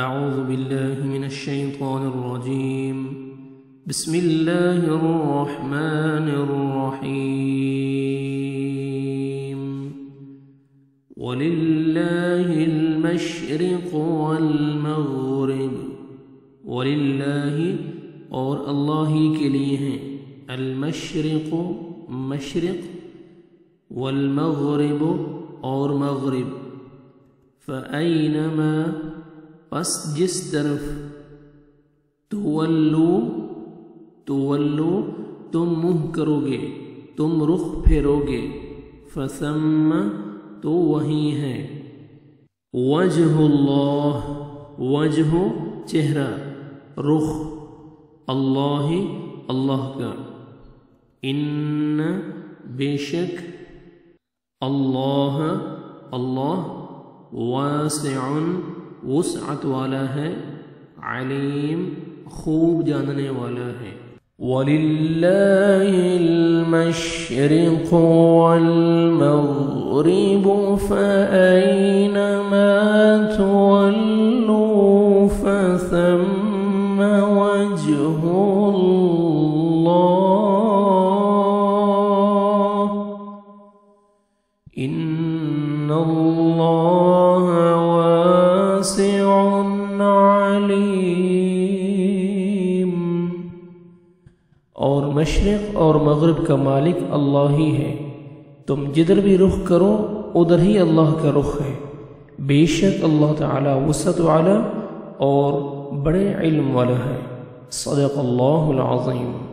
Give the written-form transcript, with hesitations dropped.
أعوذ بالله من الشيطان الرجيم. بسم الله الرحمن الرحيم. ولله المشرق والمغرب. وللہ اور اللہ ہی کے لیے ہیں المشرق مشرق والمغرب اور مغرب. فأینما پس جس طرف تولو تم منہ کرو گے تم رخ پھیرو گے فثم تو وہی ہے وجہ اللہ وجہ چہرہ رخ اللہ اللہ کا ان بے شک اللہ اللہ واسع وسعت والا ہے علیم خوب جاننے والا ہے. وَلِلَّهِ الْمَشْرِقُ وَالْمَغْرِبُ فَأَيْنَمَا تُوَلُّوا فَثَمَّ وَجْهُ اللَّهِ إِنَّ اللَّهَ واسع علیم. اور مشرق اور مغرب کا مالک اللہ ہی ہے. تم جدھر بھی رخ کرو ادھر ہی اللہ کا رخ ہے. بے شک اللہ تعالی وسعت والا اور بڑے علم والا ہے. صدق اللہ العظیم.